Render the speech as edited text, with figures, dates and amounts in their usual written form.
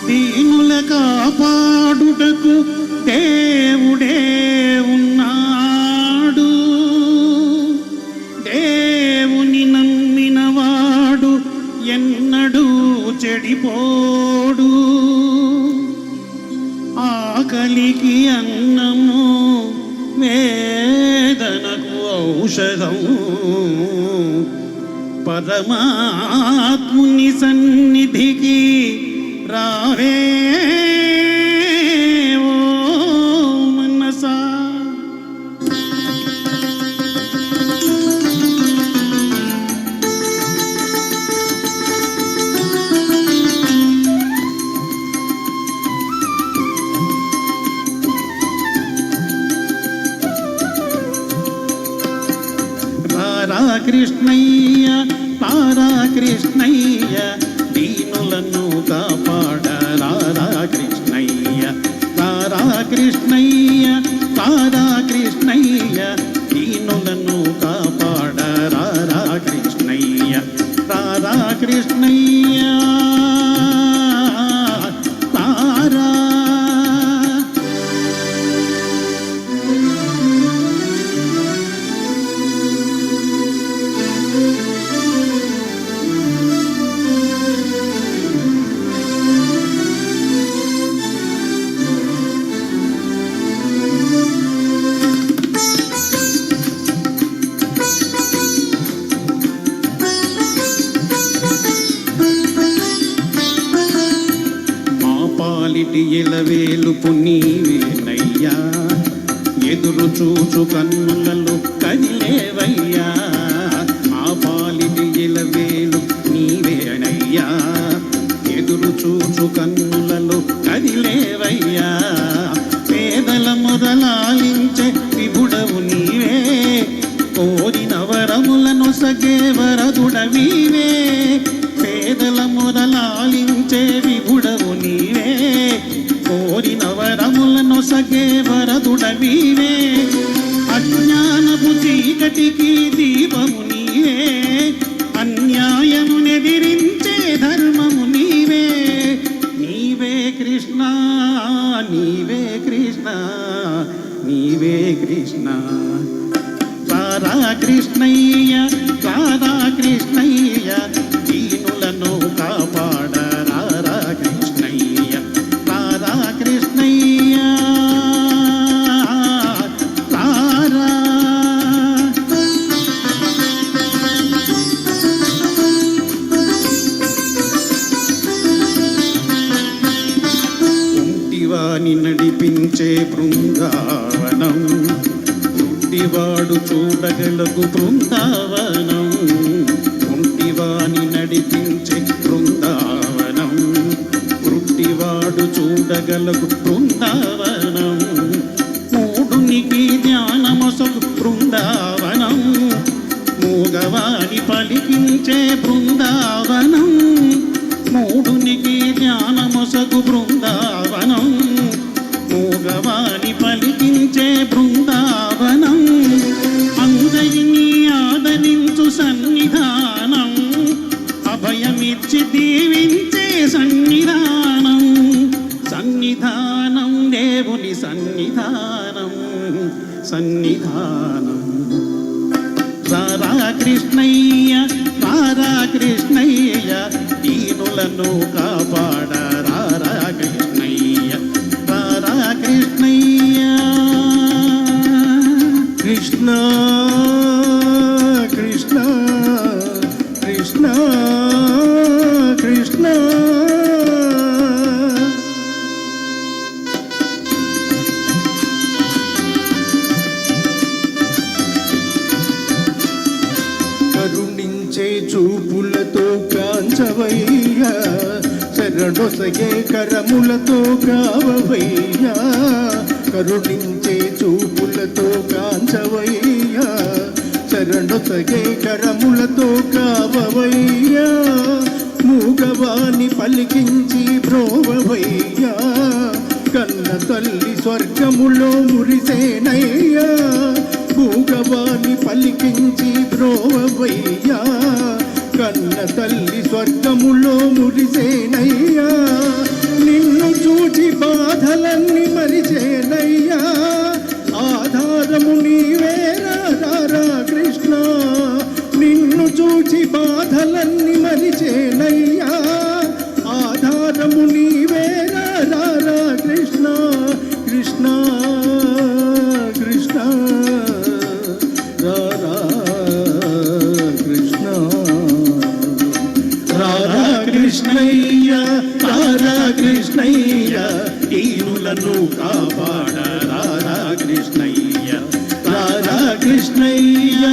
దీనుల కాపాడుటకు దేవుడే ఉన్నాడు. దేవుని నమ్మినవాడు ఎన్నడూ చెడిపోడు. ఆకలికి అన్నము, వేదనకు ఔషధం. పరమాత్ముని సన్నిధికి రావే ఓ మనసా. రారా కృష్ణయ్య, రారా కృష్ణయ్య, దీనులను కాపాడ రారా కృష్ణయ్య. రారా కృష్ణయ్య, రారా కృష్ణయ్య, దీనులను కాపాడ రారా కృష్ణయ్య. రారా కృష్ణయ్య రారా. పాలిటి ఎలవేలుపు నీవేనయ్యా, ఎదురు చూచు కన్నులలో కదిలేవయ్యా. మా పాలిటి ఎలవేలు నీవేనయ్యా, ఎదురు చూచు కన్నులలో కదిలేవయ్యా. పేదల మొదలాలించే విభుడవు నీవే, కోరిన వరములను సగే వరదుడవీవే. పేదల మొదలాలించే విభుడవు నీవే, కోరిన వరములను సగే వరదుడవీవే. అజ్ఞానపు చీకటికి దీపము నీవే, అన్యాయమునెదిరించే ధర్మము నీవే. నీవే కృష్ణ, నీవే కృష్ణ, నీవే కృష్ణ. రారా కృష్ణయ్య, రారా కృష్ణయ్య, దీనులను కాపాడ రారా కృష్ణయ్య. రారా కృష్ణయ్య రారా. కుంటివాని నడిపించే బృందావనం, కుంటివాడు చూడగలకు బృందావనం. కుంటివాని నడిపించే బృందావనం, కుంటివాడు చూడగలకు బృందావనం. మూడునికి జ్ఞానమొసగు బృందావనం, మూగవాని పలికించే బృందావనం. మూడునికి జ్ఞానమొసగు బృందావనం, మూగవాని పలికించే బృందావనం. అందరినీ ఆదరించు సన్నిధానం, అభయమిచ్చి దీవించే సన్నిధానం. సన్నిధానం దేవుని సన్నిధానం, సన్నిధానం. రారా కృష్ణయ్య, రారా కృష్ణయ్య, దీనులను కాపాడ రారా కృష్ణయ్య. రారా కృష్ణయ్య. కృష్ణ కృష్ణ కృష్ణ కృష్ణ. కరుణించే చూపులతో కాంచవయ్యా, శరణొసగే కరములతో కావవయ్యా. కరుణించే చూపులతో కాంచవయ్యా, శరణొసగే కరములతో కావవయ్యా. మూగవాని పలికించి బ్రోవవయ్యా, కన్న తల్లి స్వర్గములో మురిసేనయ్యా. మూగవాని పలికించి బ్రోవవయ్యా, కన్న తల్లి స్వర్గములో మురిసేనయ్యా. నిన్ను బాధలన్నీ మరిచేనయ్యా ఆధారము నీవే రారా కృష్ణ నిన్ను చూచి బాధలన్నీ మరిచేనయ్యా ఆధారము నీవే రారా కృష్ణ కృష్ణ కృష్ణ రారా కృష్ణ రారా కృష్ణయ్య రారా కృష్ణయ్య దీనులను కాపాడ రారా కృష్ణయ్య రారా కృష్ణయ్య